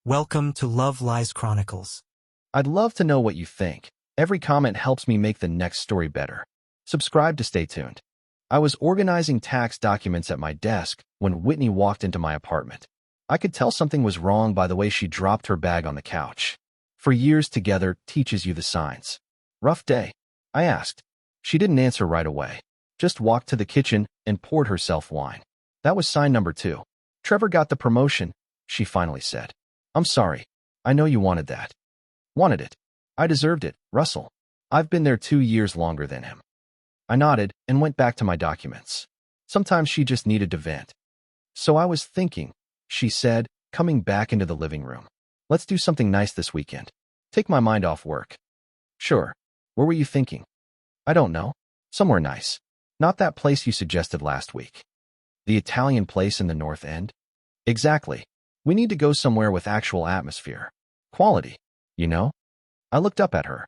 Welcome to Love Lies Chronicles. I'd love to know what you think. Every comment helps me make the next story better. Subscribe to stay tuned. I was organizing tax documents at my desk when Whitney walked into my apartment. I could tell something was wrong by the way she dropped her bag on the couch. For years together teaches you the signs. Rough day? I asked. She didn't answer right away. Just walked to the kitchen and poured herself wine. That was sign number 2. Trevor got the promotion, she finally said. I'm sorry. I know you wanted that. Wanted it. I deserved it, Russell. I've been there 2 years longer than him. I nodded and went back to my documents. Sometimes she just needed to vent. So I was thinking, she said, coming back into the living room. Let's do something nice this weekend. Take my mind off work. Sure. Where were you thinking? I don't know. Somewhere nice. Not that place you suggested last week. The Italian place in the North End? Exactly. We need to go somewhere with actual atmosphere. Quality, you know? I looked up at her.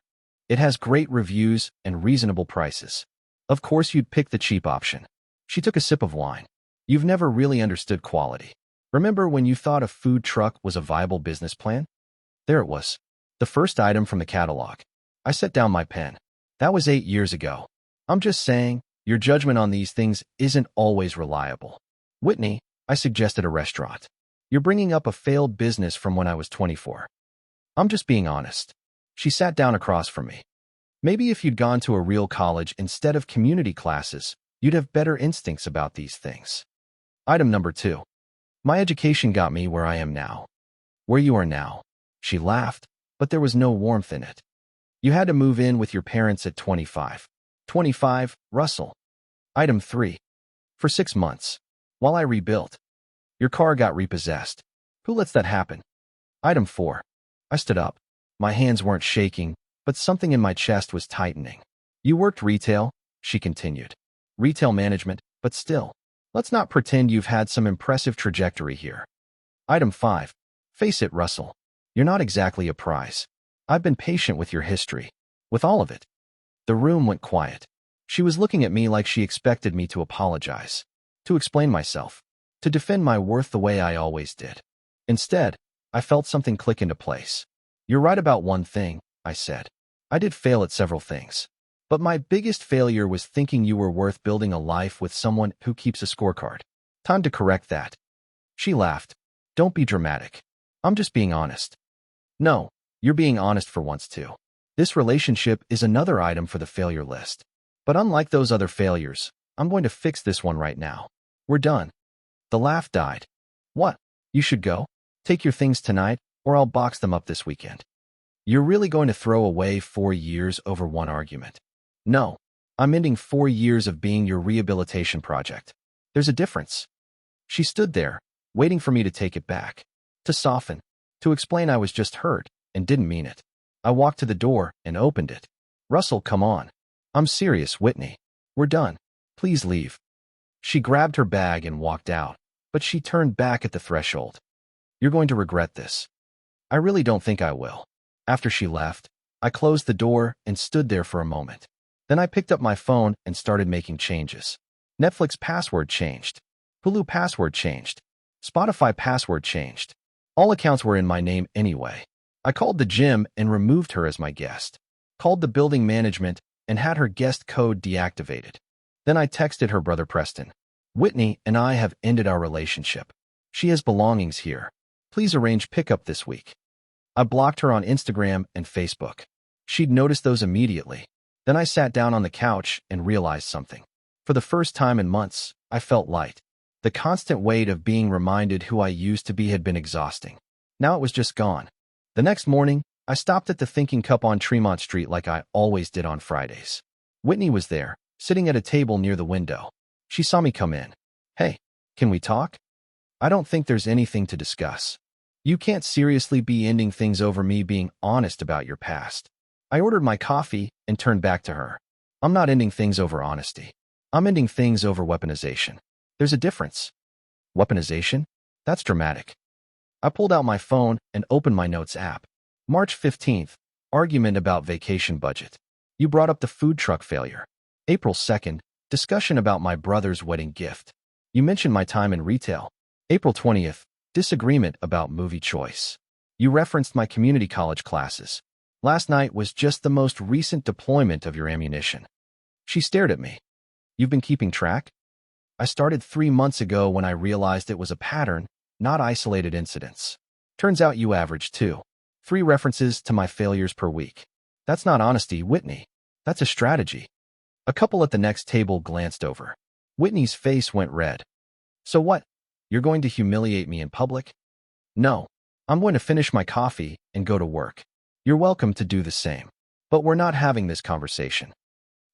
It has great reviews and reasonable prices. Of course you'd pick the cheap option. She took a sip of wine. You've never really understood quality. Remember when you thought a food truck was a viable business plan? There it was. The first item from the catalog. I set down my pen. That was 8 years ago. I'm just saying, your judgment on these things isn't always reliable. Whitney, I suggested a restaurant. You're bringing up a failed business from when I was 24. I'm just being honest. She sat down across from me. Maybe if you'd gone to a real college instead of community classes, you'd have better instincts about these things. Item number 2. My education got me where I am now. Where you are now. She laughed, but there was no warmth in it. You had to move in with your parents at 25. 25, Russell. Item 3. For 6 months. While I rebuilt. Your car got repossessed. Who lets that happen? Item 4. I stood up. My hands weren't shaking, but something in my chest was tightening. You worked retail, she continued. Retail management, but still. Let's not pretend you've had some impressive trajectory here. Item 5. Face it, Russell. You're not exactly a prize. I've been patient with your history. With all of it. The room went quiet. She was looking at me like she expected me to apologize. To explain myself. To defend my worth the way I always did. Instead, I felt something click into place. You're right about one thing, I said. I did fail at several things. But my biggest failure was thinking you were worth building a life with someone who keeps a scorecard. Time to correct that. She laughed. Don't be dramatic. I'm just being honest. No, you're being honest for once too. This relationship is another item for the failure list. But unlike those other failures, I'm going to fix this one right now. We're done. The laugh died. What? You should go? Take your things tonight, or I'll box them up this weekend. You're really going to throw away 4 years over one argument? No. I'm ending 4 years of being your rehabilitation project. There's a difference. She stood there, waiting for me to take it back. To soften. To explain I was just hurt, and didn't mean it. I walked to the door and opened it. Russell, come on. I'm serious, Whitney. We're done. Please leave. She grabbed her bag and walked out, but she turned back at the threshold. You're going to regret this. I really don't think I will. After she left, I closed the door and stood there for a moment. Then I picked up my phone and started making changes. Netflix password changed. Hulu password changed. Spotify password changed. All accounts were in my name anyway. I called the gym and removed her as my guest. Called the building management and had her guest code deactivated. Then I texted her brother Preston. Whitney and I have ended our relationship. She has belongings here. Please arrange pickup this week. I blocked her on Instagram and Facebook. She'd noticed those immediately. Then I sat down on the couch and realized something. For the first time in months, I felt light. The constant weight of being reminded who I used to be had been exhausting. Now it was just gone. The next morning, I stopped at the Thinking Cup on Tremont Street like I always did on Fridays. Whitney was there, sitting at a table near the window. She saw me come in. Hey, can we talk? I don't think there's anything to discuss. You can't seriously be ending things over me being honest about your past. I ordered my coffee and turned back to her. I'm not ending things over honesty. I'm ending things over weaponization. There's a difference. Weaponization? That's dramatic. I pulled out my phone and opened my notes app. March 15th, argument about vacation budget. You brought up the food truck failure. April 2nd, discussion about my brother's wedding gift. You mentioned my time in retail. April 20th, disagreement about movie choice. You referenced my community college classes. Last night was just the most recent deployment of your ammunition. She stared at me. You've been keeping track? I started 3 months ago when I realized it was a pattern, not isolated incidents. Turns out you averaged 3 references to my failures per week. That's not honesty, Whitney. That's a strategy. A couple at the next table glanced over. Whitney's face went red. So what? You're going to humiliate me in public? No. I'm going to finish my coffee and go to work. You're welcome to do the same. But we're not having this conversation.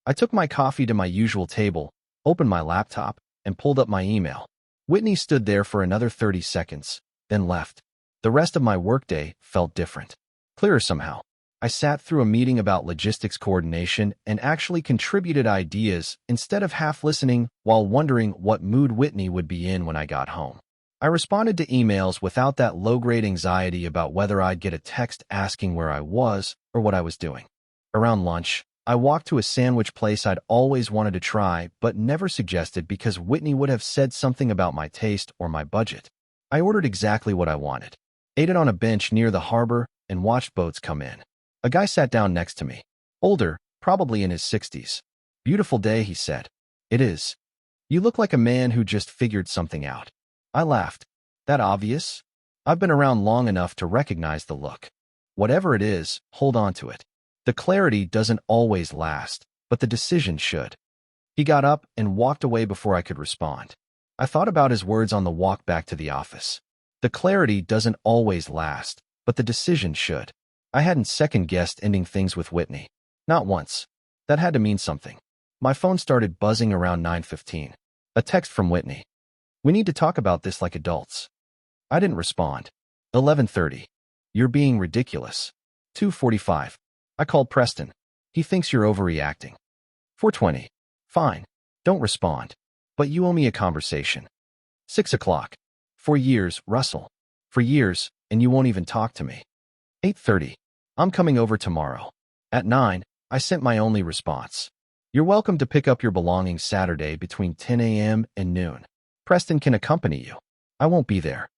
I took my coffee to my usual table, opened my laptop, and pulled up my email. Whitney stood there for another 30 seconds, then left. The rest of my workday felt different. Clearer somehow. I sat through a meeting about logistics coordination and actually contributed ideas instead of half listening while wondering what mood Whitney would be in when I got home. I responded to emails without that low-grade anxiety about whether I'd get a text asking where I was or what I was doing. Around lunch, I walked to a sandwich place I'd always wanted to try but never suggested because Whitney would have said something about my taste or my budget. I ordered exactly what I wanted, ate it on a bench near the harbor, and watched boats come in. A guy sat down next to me. Older, probably in his 60s. Beautiful day, he said. It is. You look like a man who just figured something out. I laughed. That obvious? I've been around long enough to recognize the look. Whatever it is, hold on to it. The clarity doesn't always last, but the decision should. He got up and walked away before I could respond. I thought about his words on the walk back to the office. The clarity doesn't always last, but the decision should. I hadn't second-guessed ending things with Whitney. Not once. That had to mean something. My phone started buzzing around 9:15. A text from Whitney. We need to talk about this like adults. I didn't respond. 11:30. You're being ridiculous. 2:45. I called Preston. He thinks you're overreacting. 4:20. Fine. Don't respond. But you owe me a conversation. 6 o'clock. For years, Russell. For years, and you won't even talk to me. 8:30. I'm coming over tomorrow. At 9, I sent my only response. You're welcome to pick up your belongings Saturday between 10 a.m. and noon. Preston can accompany you. I won't be there.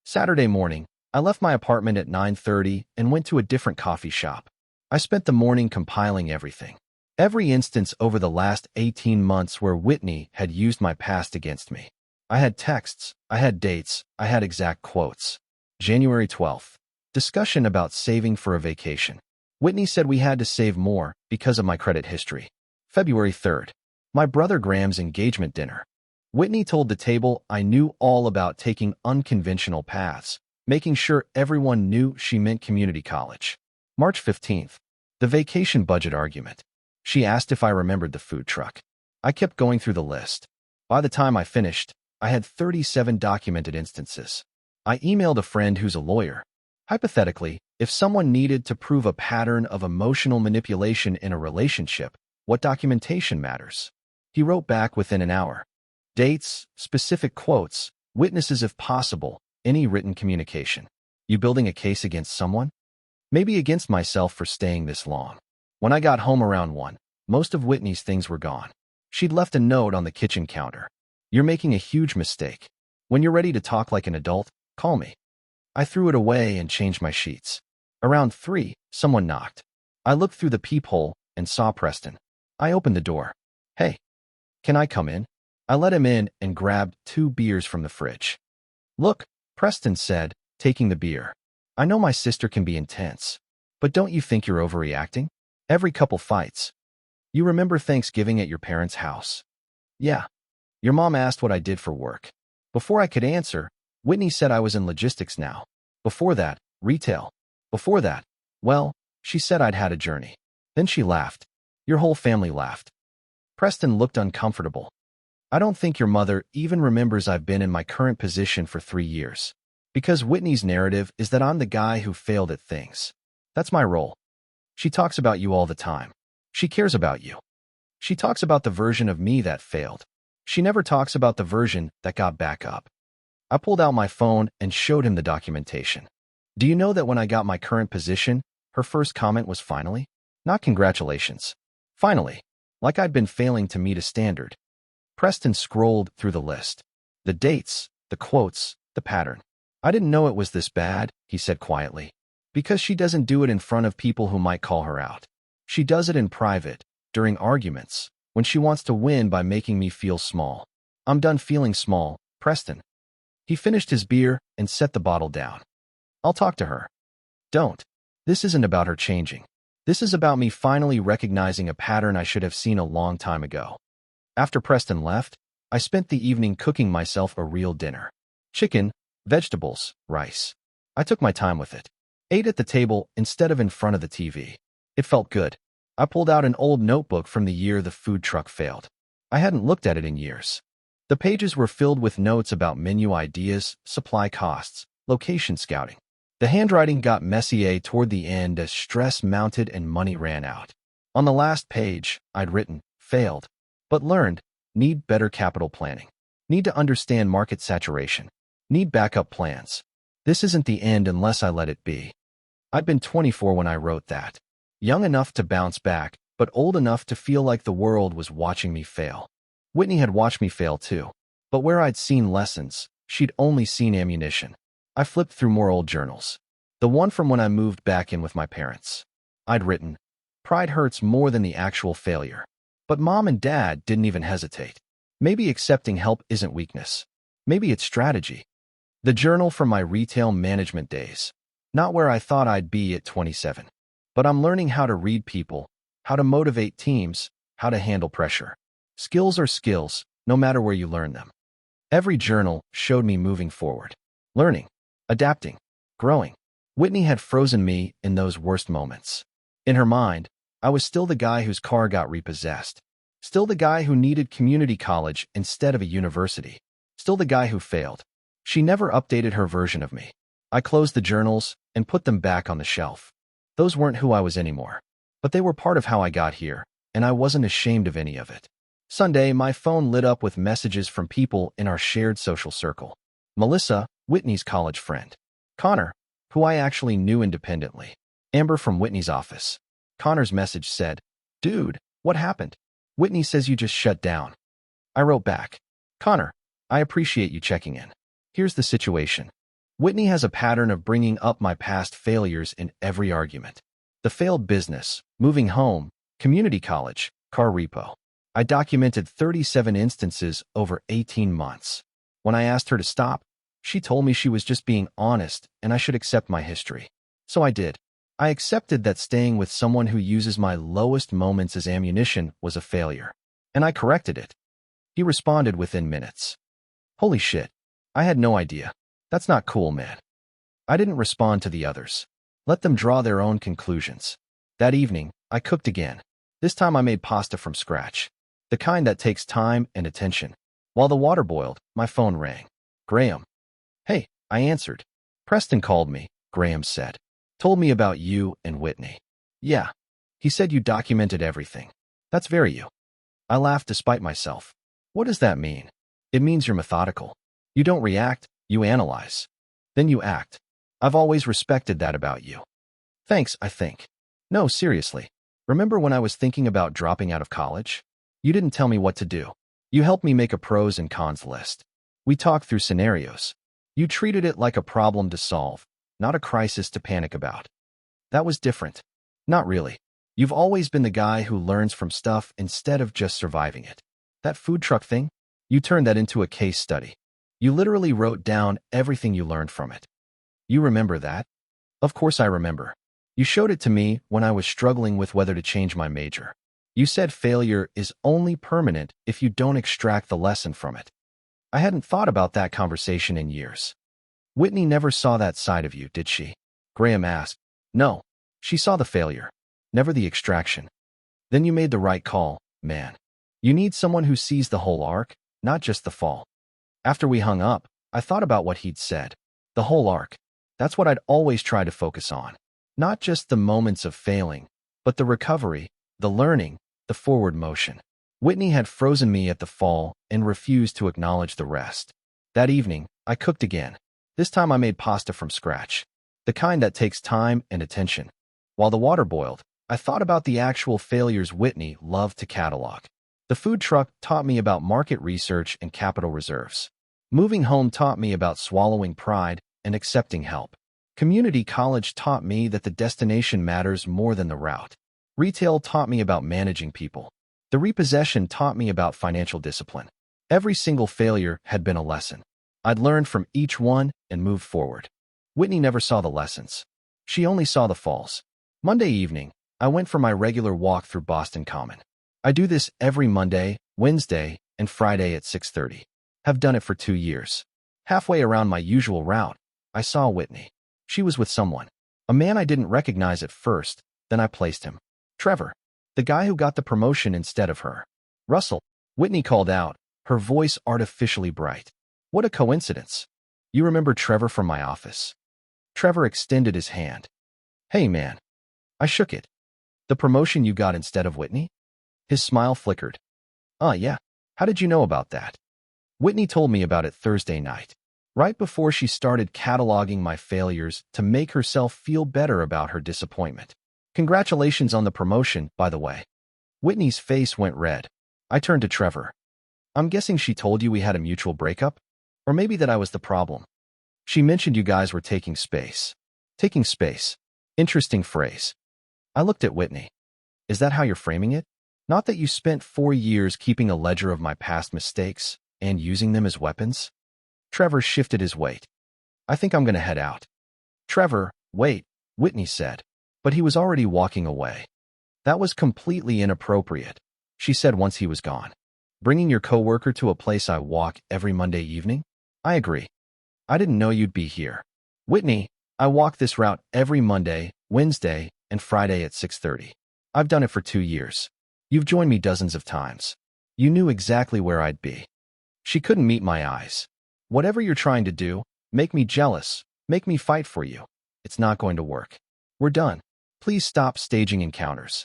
Saturday morning, I left my apartment at 9:30 and went to a different coffee shop. I spent the morning compiling everything. Every instance over the last 18 months where Whitney had used my past against me. I had texts, I had dates, I had exact quotes. January 12th. Discussion about saving for a vacation. Whitney said we had to save more because of my credit history. February 3rd. My brother Graham's engagement dinner. Whitney told the table I knew all about taking unconventional paths, making sure everyone knew she meant community college. March 15th. The vacation budget argument. She asked if I remembered the food truck. I kept going through the list. By the time I finished, I had 37 documented instances. I emailed a friend who's a lawyer. Hypothetically, if someone needed to prove a pattern of emotional manipulation in a relationship, what documentation matters? He wrote back within an hour. Dates, specific quotes, witnesses if possible, any written communication. You building a case against someone? Maybe against myself for staying this long. When I got home around 1, most of Whitney's things were gone. She'd left a note on the kitchen counter. You're making a huge mistake. When you're ready to talk like an adult, call me. I threw it away and changed my sheets. Around 3, someone knocked. I looked through the peephole and saw Preston. I opened the door. Hey, can I come in? I let him in and grabbed 2 beers from the fridge. Look, Preston said, taking the beer. I know my sister can be intense, but don't you think you're overreacting? Every couple fights. You remember Thanksgiving at your parents' house? Yeah. Your mom asked what I did for work. Before I could answer, Whitney said I was in logistics now. Before that, retail. Before that, well, she said I'd had a journey. Then she laughed. Your whole family laughed. Preston looked uncomfortable. I don't think your mother even remembers I've been in my current position for 3 years. Because Whitney's narrative is that I'm the guy who failed at things. That's my role. She talks about you all the time. She cares about you. She talks about the version of me that failed. She never talks about the version that got back up. I pulled out my phone and showed him the documentation. Do you know that when I got my current position, her first comment was finally? Not congratulations. Finally. Like I'd been failing to meet a standard. Preston scrolled through the list. The dates, the quotes, the pattern. I didn't know it was this bad, he said quietly. Because she doesn't do it in front of people who might call her out. She does it in private, during arguments, when she wants to win by making me feel small. I'm done feeling small, Preston. He finished his beer and set the bottle down. I'll talk to her. Don't. This isn't about her changing. This is about me finally recognizing a pattern I should have seen a long time ago. After Preston left, I spent the evening cooking myself a real dinner. Chicken, vegetables, rice. I took my time with it. Ate at the table instead of in front of the TV. It felt good. I pulled out an old notebook from the year the food truck failed. I hadn't looked at it in years. The pages were filled with notes about menu ideas, supply costs, location scouting. The handwriting got messier toward the end as stress mounted and money ran out. On the last page, I'd written, failed, but learned, need better capital planning. Need to understand market saturation. Need backup plans. This isn't the end unless I let it be. I'd been 24 when I wrote that. Young enough to bounce back, but old enough to feel like the world was watching me fail. Whitney had watched me fail too. But where I'd seen lessons, she'd only seen ammunition. I flipped through more old journals. The one from when I moved back in with my parents. I'd written, pride hurts more than the actual failure. But Mom and Dad didn't even hesitate. Maybe accepting help isn't weakness. Maybe it's strategy. The journal from my retail management days. Not where I thought I'd be at 27. But I'm learning how to read people, how to motivate teams, how to handle pressure. Skills are skills, no matter where you learn them. Every journal showed me moving forward. Learning, adapting, growing. Whitney had frozen me in those worst moments. In her mind, I was still the guy whose car got repossessed. Still the guy who needed community college instead of a university. Still the guy who failed. She never updated her version of me. I closed the journals and put them back on the shelf. Those weren't who I was anymore. But they were part of how I got here, and I wasn't ashamed of any of it. Sunday, my phone lit up with messages from people in our shared social circle. Melissa, Whitney's college friend. Connor, who I actually knew independently. Amber from Whitney's office. Connor's message said, "Dude, what happened? Whitney says you just shut down." I wrote back, "Connor, I appreciate you checking in. Here's the situation. Whitney has a pattern of bringing up my past failures in every argument. The failed business, moving home, community college, car repo. I documented 37 instances over 18 months. When I asked her to stop, she told me she was just being honest and I should accept my history. So I did. I accepted that staying with someone who uses my lowest moments as ammunition was a failure. And I corrected it." He responded within minutes. "Holy shit. I had no idea. That's not cool, man." I didn't respond to the others. Let them draw their own conclusions. That evening, I cooked again. This time I made pasta from scratch. The kind that takes time and attention. While the water boiled, my phone rang. "Graham." "Hey," I answered. "Preston called me," Graham said. "Told me about you and Whitney." "Yeah. He said you documented everything. That's very you." I laughed despite myself. "What does that mean?" "It means you're methodical. You don't react, you analyze. Then you act. I've always respected that about you." "Thanks, I think." "No, seriously. Remember when I was thinking about dropping out of college? You didn't tell me what to do. You helped me make a pros and cons list. We talked through scenarios. You treated it like a problem to solve, not a crisis to panic about. That was different." "Not really. You've always been the guy who learns from stuff instead of just surviving it. That food truck thing? You turned that into a case study. You literally wrote down everything you learned from it. You remember that?" "Of course I remember. You showed it to me when I was struggling with whether to change my major. You said failure is only permanent if you don't extract the lesson from it." I hadn't thought about that conversation in years. "Whitney never saw that side of you, did she?" Graham asked. "No. She saw the failure, never the extraction." "Then you made the right call, man. You need someone who sees the whole arc, not just the fall." After we hung up, I thought about what he'd said. The whole arc. That's what I'd always try to focus on. Not just the moments of failing, but the recovery, the learning, the forward motion. Whitney had frozen me at the fall and refused to acknowledge the rest. That evening, I cooked again. This time I made pasta from scratch. The kind that takes time and attention. While the water boiled, I thought about the actual failures Whitney loved to catalog. The food truck taught me about market research and capital reserves. Moving home taught me about swallowing pride and accepting help. Community college taught me that the destination matters more than the route. Retail taught me about managing people. The repossession taught me about financial discipline. Every single failure had been a lesson. I'd learned from each one and moved forward. Whitney never saw the lessons. She only saw the falls. Monday evening, I went for my regular walk through Boston Common. I do this every Monday, Wednesday, and Friday at 6:30. Have done it for 2 years. Halfway around my usual route, I saw Whitney. She was with someone. A man I didn't recognize at first, then I placed him. Trevor, the guy who got the promotion instead of her. Russell, Whitney called out, her voice artificially bright. What a coincidence. You remember Trevor from my office? Trevor extended his hand. Hey, man. I shook it. The promotion you got instead of Whitney? His smile flickered. Yeah. How did you know about that? Whitney told me about it Thursday night, right before she started cataloging my failures to make herself feel better about her disappointment. Congratulations on the promotion, by the way. Whitney's face went red. I turned to Trevor. I'm guessing she told you we had a mutual breakup? Or maybe that I was the problem. She mentioned you guys were taking space. Taking space. Interesting phrase. I looked at Whitney. Is that how you're framing it? Not that you spent 4 years keeping a ledger of my past mistakes and using them as weapons? Trevor shifted his weight. I think I'm going to head out. Trevor, wait, Whitney said, but he was already walking away. That was completely inappropriate, she said once he was gone. Bringing your coworker to a place I walk every Monday evening? I agree. I didn't know you'd be here. Whitney, I walk this route every Monday, Wednesday, and Friday at 6:30. I've done it for 2 years. You've joined me dozens of times. You knew exactly where I'd be. She couldn't meet my eyes. Whatever you're trying to do, make me jealous, make me fight for you. It's not going to work. We're done. Please stop staging encounters.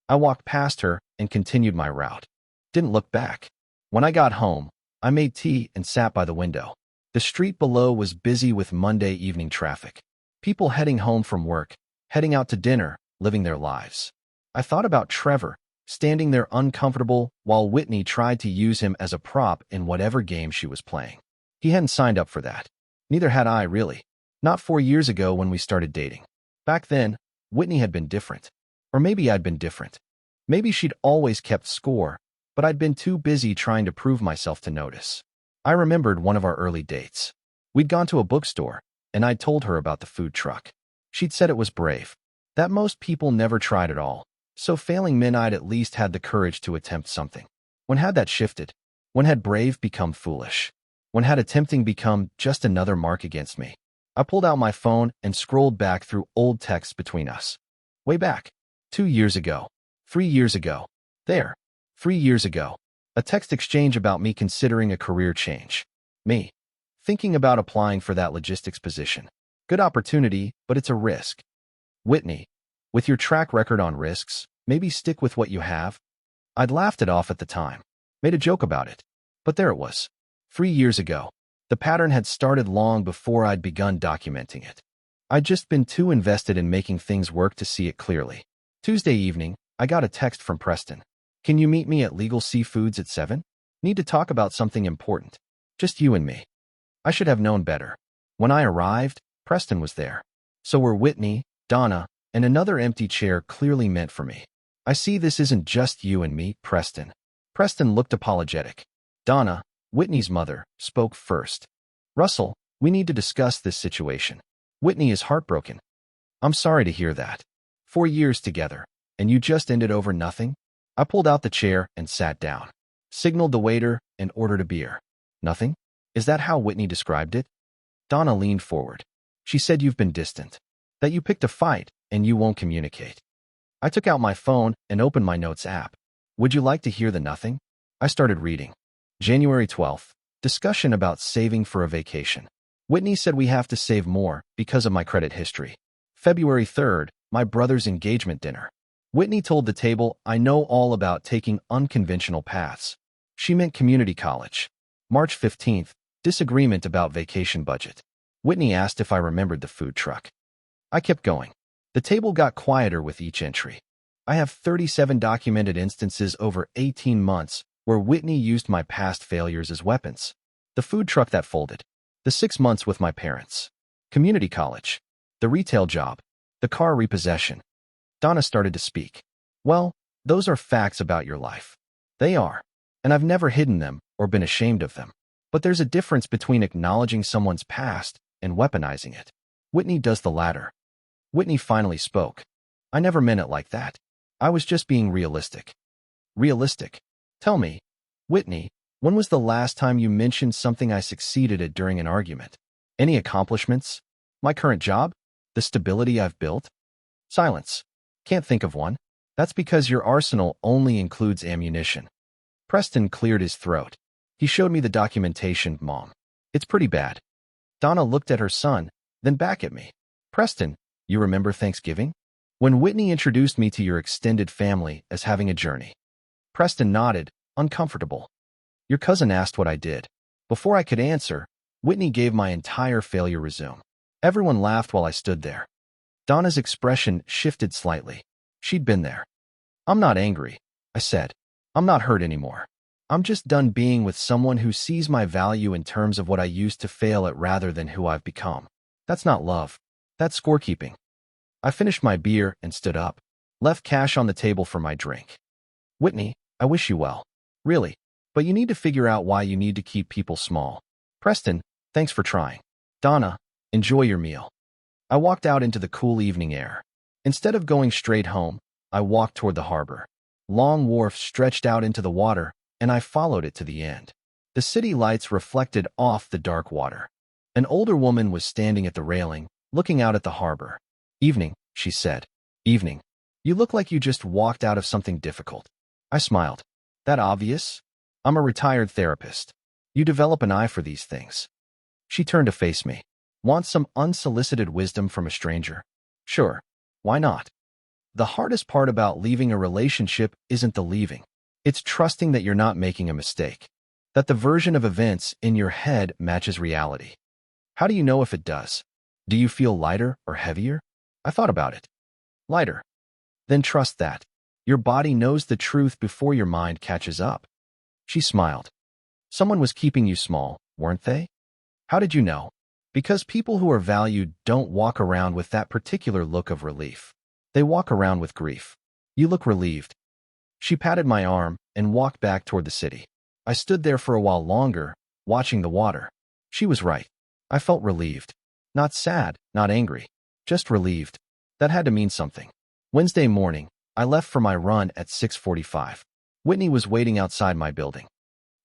I walked past her and continued my route. Didn't look back. When I got home, I made tea and sat by the window. The street below was busy with Monday evening traffic. People heading home from work, heading out to dinner, living their lives. I thought about Trevor, standing there uncomfortable while Whitney tried to use him as a prop in whatever game she was playing. He hadn't signed up for that. Neither had I, really. Not 4 years ago when we started dating. Back then, Whitney had been different. Or maybe I'd been different. Maybe she'd always kept score, but I'd been too busy trying to prove myself to notice. I remembered one of our early dates. We'd gone to a bookstore, and I'd told her about the food truck. She'd said it was brave, that most people never tried at all, so failing meant I'd at least had the courage to attempt something. When had that shifted? When had brave become foolish? When had attempting become just another mark against me? I pulled out my phone and scrolled back through old texts between us. Way back. 2 years ago. 3 years ago. There. 3 years ago. A text exchange about me considering a career change. Me. Thinking about applying for that logistics position. Good opportunity, but it's a risk. Whitney. With your track record on risks, maybe stick with what you have. I'd laughed it off at the time. Made a joke about it. But there it was. 3 years ago. The pattern had started long before I'd begun documenting it. I'd just been too invested in making things work to see it clearly. Tuesday evening, I got a text from Preston. Can you meet me at Legal Seafoods at 7? Need to talk about something important. Just you and me. I should have known better. When I arrived, Preston was there. So were Whitney, Donna, and another empty chair clearly meant for me. I see this isn't just you and me, Preston. Preston looked apologetic. Donna, Whitney's mother, spoke first. Russell, we need to discuss this situation. Whitney is heartbroken. I'm sorry to hear that. 4 years together, and you just ended over nothing? I pulled out the chair and sat down. Signaled the waiter and ordered a beer. Nothing? Is that how Whitney described it? Donna leaned forward. She said you've been distant. That you picked a fight and you won't communicate. I took out my phone and opened my notes app. Would you like to hear the nothing? I started reading. January 12th. Discussion about saving for a vacation. Whitney said we have to save more because of my credit history. February 3rd. My brother's engagement dinner. Whitney told the table I know all about taking unconventional paths. She meant community college. March 15th. Disagreement about vacation budget. Whitney asked if I remembered the food truck. I kept going. The table got quieter with each entry. I have 37 documented instances over 18 months where Whitney used my past failures as weapons. The food truck that folded. The 6 months with my parents. Community college. The retail job. The car repossession. Donna started to speak. Well, those are facts about your life. They are. And I've never hidden them or been ashamed of them. But there's a difference between acknowledging someone's past and weaponizing it. Whitney does the latter. Whitney finally spoke. I never meant it like that. I was just being realistic. Realistic? Tell me, Whitney, when was the last time you mentioned something I succeeded at during an argument? Any accomplishments? My current job? The stability I've built? Silence. Can't think of one. That's because your arsenal only includes ammunition. Preston cleared his throat. He showed me the documentation, Mom. It's pretty bad. Donna looked at her son, then back at me. Preston, you remember Thanksgiving? When Whitney introduced me to your extended family as having a journey. Preston nodded, uncomfortable. Your cousin asked what I did. Before I could answer, Whitney gave my entire failure resume. Everyone laughed while I stood there. Donna's expression shifted slightly. She'd been there. I'm not angry, I said. I'm not hurt anymore. I'm just done being with someone who sees my value in terms of what I used to fail at rather than who I've become. That's not love. That's scorekeeping. I finished my beer and stood up, left cash on the table for my drink. Whitney, I wish you well. Really. But you need to figure out why you need to keep people small. Preston, thanks for trying. Donna, enjoy your meal. I walked out into the cool evening air. Instead of going straight home, I walked toward the harbor. Long wharf stretched out into the water, and I followed it to the end. The city lights reflected off the dark water. An older woman was standing at the railing, looking out at the harbor. Evening, she said. Evening. You look like you just walked out of something difficult. I smiled. That obvious? I'm a retired therapist. You develop an eye for these things. She turned to face me. Want some unsolicited wisdom from a stranger? Sure. Why not? The hardest part about leaving a relationship isn't the leaving. It's trusting that you're not making a mistake. That the version of events in your head matches reality. How do you know if it does? Do you feel lighter or heavier? I thought about it. Lighter. Then trust that. Your body knows the truth before your mind catches up. She smiled. Someone was keeping you small, weren't they? How did you know? Because people who are valued don't walk around with that particular look of relief. They walk around with grief. You look relieved. She patted my arm and walked back toward the city. I stood there for a while longer, watching the water. She was right. I felt relieved. Not sad, not angry. Just relieved. That had to mean something. Wednesday morning, I left for my run at 6:45. Whitney was waiting outside my building.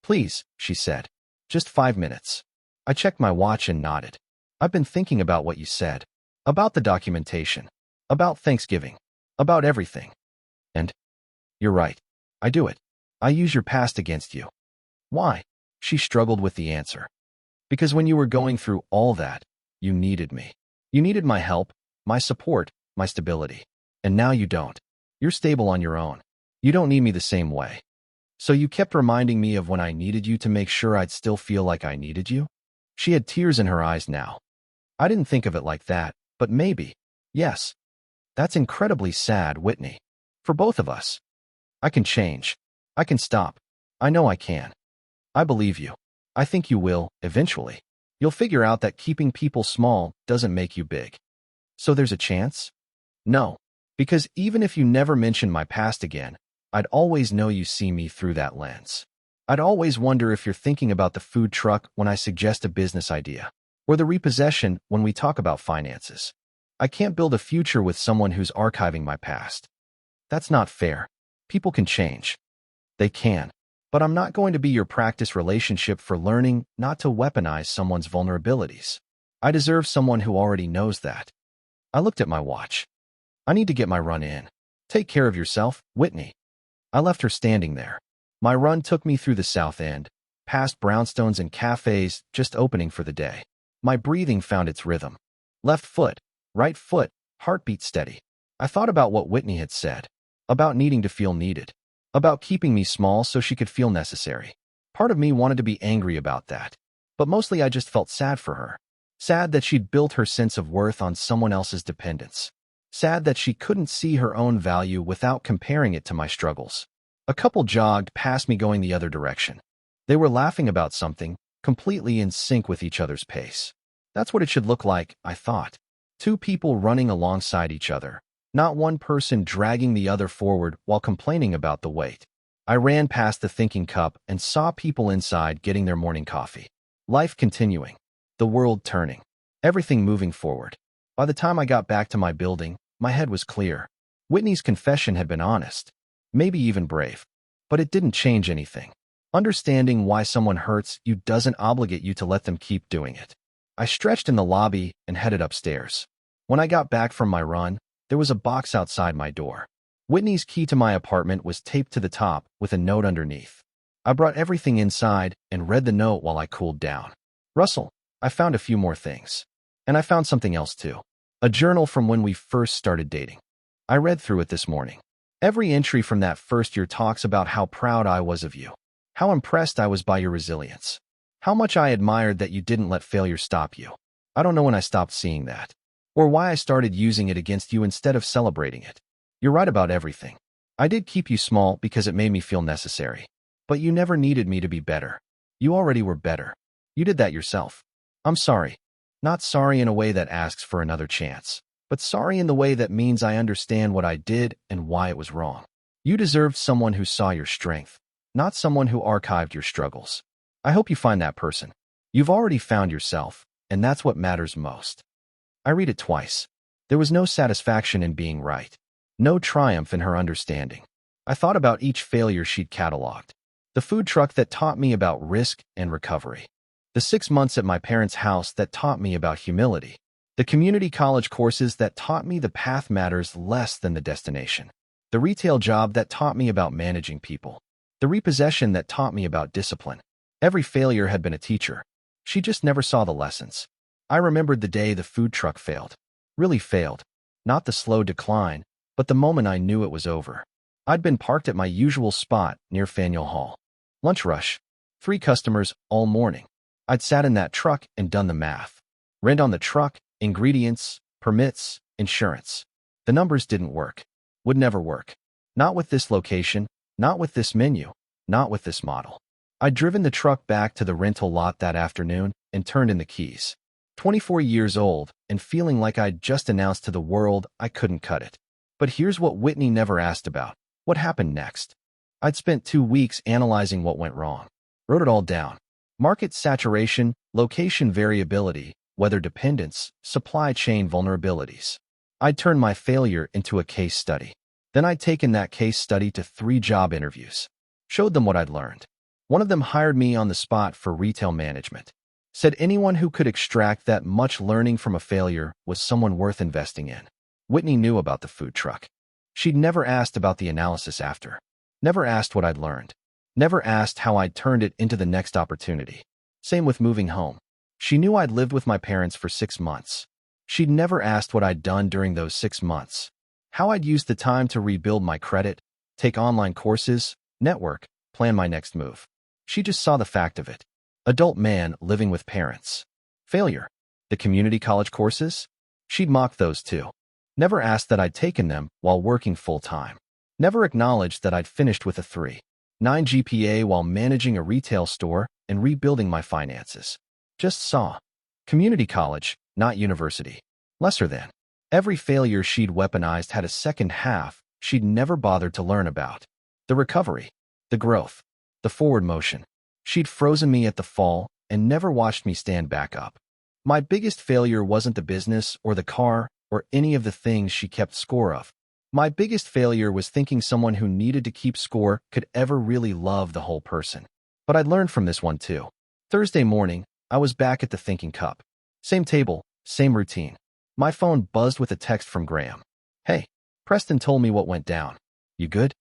Please, she said. Just 5 minutes. I checked my watch and nodded. I've been thinking about what you said. About the documentation. About Thanksgiving. About everything. And you're right. I do it. I use your past against you. Why? She struggled with the answer. Because when you were going through all that, you needed me. You needed my help, my support, my stability. And now you don't. You're stable on your own. You don't need me the same way. So you kept reminding me of when I needed you to make sure I'd still feel like I needed you? She had tears in her eyes now. I didn't think of it like that, but maybe. Yes. That's incredibly sad, Whitney. For both of us. I can change. I can stop. I know I can. I believe you. I think you will, eventually. You'll figure out that keeping people small doesn't make you big. So there's a chance? No. Because even if you never mention my past again, I'd always know you see me through that lens. I'd always wonder if you're thinking about the food truck when I suggest a business idea, or the repossession when we talk about finances. I can't build a future with someone who's archiving my past. That's not fair. People can change. They can. But I'm not going to be your practice relationship for learning not to weaponize someone's vulnerabilities. I deserve someone who already knows that. I looked at my watch. I need to get my run in. Take care of yourself, Whitney. I left her standing there. My run took me through the South End, past brownstones and cafes just opening for the day. My breathing found its rhythm. Left foot, right foot, heartbeat steady. I thought about what Whitney had said, about needing to feel needed, about keeping me small so she could feel necessary. Part of me wanted to be angry about that, but mostly I just felt sad for her. Sad that she'd built her sense of worth on someone else's dependence. Sad that she couldn't see her own value without comparing it to my struggles. A couple jogged past me going the other direction. They were laughing about something, completely in sync with each other's pace. That's what it should look like, I thought. Two people running alongside each other, not one person dragging the other forward while complaining about the weight. I ran past the thinking cup and saw people inside getting their morning coffee. Life continuing. The world turning. Everything moving forward. By the time I got back to my building, my head was clear. Whitney's confession had been honest, maybe even brave. But it didn't change anything. Understanding why someone hurts you doesn't obligate you to let them keep doing it. I stretched in the lobby and headed upstairs. When I got back from my run, there was a box outside my door. Whitney's key to my apartment was taped to the top with a note underneath. I brought everything inside and read the note while I cooled down. Russell, I found a few more things. And I found something else too. A journal from when we first started dating. I read through it this morning. Every entry from that first year talks about how proud I was of you, how impressed I was by your resilience, how much I admired that you didn't let failure stop you. I don't know when I stopped seeing that, or why I started using it against you instead of celebrating it. You're right about everything. I did keep you small because it made me feel necessary. But you never needed me to be better. You already were better. You did that yourself. I'm sorry. Not sorry in a way that asks for another chance, but sorry in the way that means I understand what I did and why it was wrong. You deserved someone who saw your strength, not someone who archived your struggles. I hope you find that person. You've already found yourself, and that's what matters most. I read it twice. There was no satisfaction in being right. No triumph in her understanding. I thought about each failure she'd cataloged. The food truck that taught me about risk and recovery. The 6 months at my parents' house that taught me about humility. The community college courses that taught me the path matters less than the destination. The retail job that taught me about managing people. The repossession that taught me about discipline. Every failure had been a teacher. She just never saw the lessons. I remembered the day the food truck failed. Really failed. Not the slow decline, but the moment I knew it was over. I'd been parked at my usual spot near Faneuil Hall. Lunch rush. 3 customers all morning. I'd sat in that truck and done the math. Rent on the truck, ingredients, permits, insurance. The numbers didn't work. Would never work. Not with this location, not with this menu, not with this model. I'd driven the truck back to the rental lot that afternoon and turned in the keys. 24 years old and feeling like I'd just announced to the world I couldn't cut it. But here's what Whitney never asked about. What happened next? I'd spent 2 weeks analyzing what went wrong. Wrote it all down. Market saturation, location variability, weather dependence, supply chain vulnerabilities. I'd turned my failure into a case study. Then I'd taken that case study to 3 job interviews. Showed them what I'd learned. One of them hired me on the spot for retail management. Said anyone who could extract that much learning from a failure was someone worth investing in. Whitney knew about the food truck. She'd never asked about the analysis after. Never asked what I'd learned. Never asked how I'd turned it into the next opportunity. Same with moving home. She knew I'd lived with my parents for 6 months. She'd never asked what I'd done during those 6 months. How I'd used the time to rebuild my credit, take online courses, network, plan my next move. She just saw the fact of it. Adult man living with parents. Failure. The community college courses? She'd mocked those too. Never asked that I'd taken them while working full-time. Never acknowledged that I'd finished with a 3.9 GPA while managing a retail store and rebuilding my finances. Just saw. Community college, not university. Lesser than. Every failure she'd weaponized had a second half she'd never bothered to learn about. The recovery. The growth. The forward motion. She'd frozen me at the fall and never watched me stand back up. My biggest failure wasn't the business or the car or any of the things she kept score of. My biggest failure was thinking someone who needed to keep score could ever really love the whole person. But I'd learned from this one too. Thursday morning, I was back at the thinking cup. Same table, same routine. My phone buzzed with a text from Graham. Hey, Preston told me what went down. You good?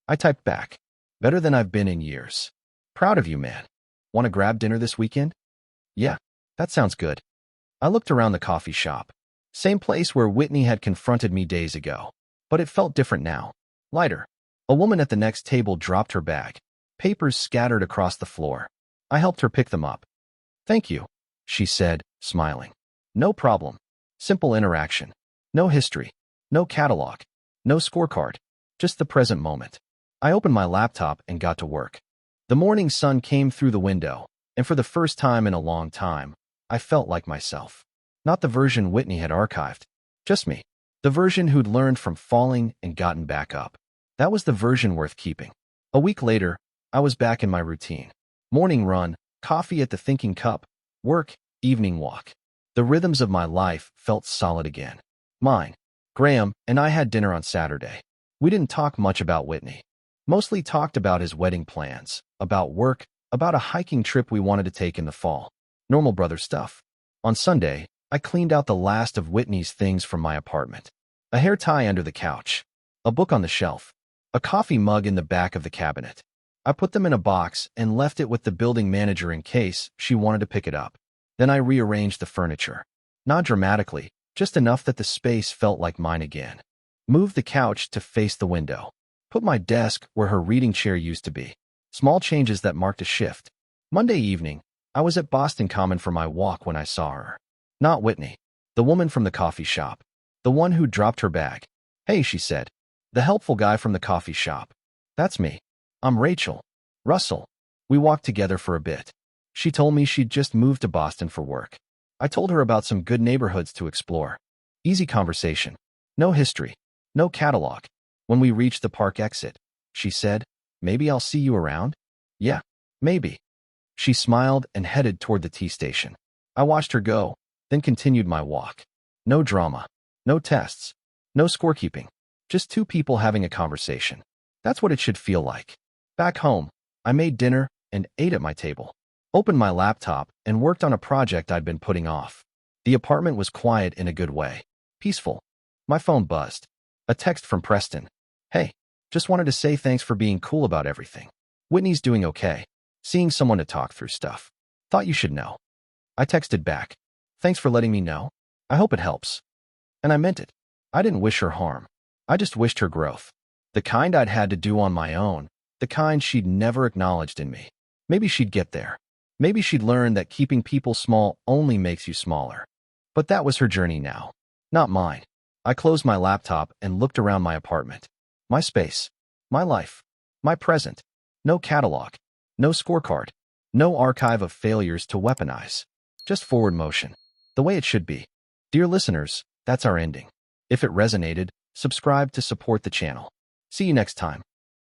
I typed back. Better than I've been in years. Proud of you, man. Want to grab dinner this weekend? Yeah, that sounds good. I looked around the coffee shop. Same place where Whitney had confronted me days ago. But it felt different now. Lighter. A woman at the next table dropped her bag. Papers scattered across the floor. I helped her pick them up. Thank you, she said, smiling. No problem. Simple interaction. No history. No catalog. No scorecard. Just the present moment. I opened my laptop and got to work. The morning sun came through the window, and for the first time in a long time, I felt like myself. Not the version Whitney had archived. Just me. The version who'd learned from falling and gotten back up. That was the version worth keeping. A week later, I was back in my routine. Morning run, coffee at the thinking cup, work, evening walk. The rhythms of my life felt solid again. Mine. Graham and I had dinner on Saturday. We didn't talk much about Whitney. Mostly talked about his wedding plans, about work, about a hiking trip we wanted to take in the fall. Normal brother stuff. On Sunday, I cleaned out the last of Whitney's things from my apartment. A hair tie under the couch, a book on the shelf, a coffee mug in the back of the cabinet. I put them in a box and left it with the building manager in case she wanted to pick it up. Then I rearranged the furniture. Not dramatically, just enough that the space felt like mine again. Moved the couch to face the window. Put my desk where her reading chair used to be. Small changes that marked a shift. Monday evening, I was at Boston Common for my walk when I saw her. Not Whitney, the woman from the coffee shop. The one who dropped her bag. Hey, she said. The helpful guy from the coffee shop. That's me. I'm Rachel. Russell. We walked together for a bit. She told me she'd just moved to Boston for work. I told her about some good neighborhoods to explore. Easy conversation. No history. No catalog. When we reached the park exit, she said, "Maybe I'll see you around?" Yeah, maybe. She smiled and headed toward the tea station. I watched her go, then continued my walk. No drama. No tests. No scorekeeping. Just two people having a conversation. That's what it should feel like. Back home, I made dinner and ate at my table. Opened my laptop and worked on a project I'd been putting off. The apartment was quiet in a good way. Peaceful. My phone buzzed. A text from Preston. Hey, just wanted to say thanks for being cool about everything. Whitney's doing okay. Seeing someone to talk through stuff. Thought you should know. I texted back. Thanks for letting me know. I hope it helps. And I meant it. I didn't wish her harm. I just wished her growth. The kind I'd had to do on my own. The kind she'd never acknowledged in me. Maybe she'd get there. Maybe she'd learn that keeping people small only makes you smaller. But that was her journey now. Not mine. I closed my laptop and looked around my apartment. My space. My life. My present. No catalog. No scorecard. No archive of failures to weaponize. Just forward motion. The way it should be. Dear listeners, that's our ending. If it resonated, subscribe to support the channel. See you next time.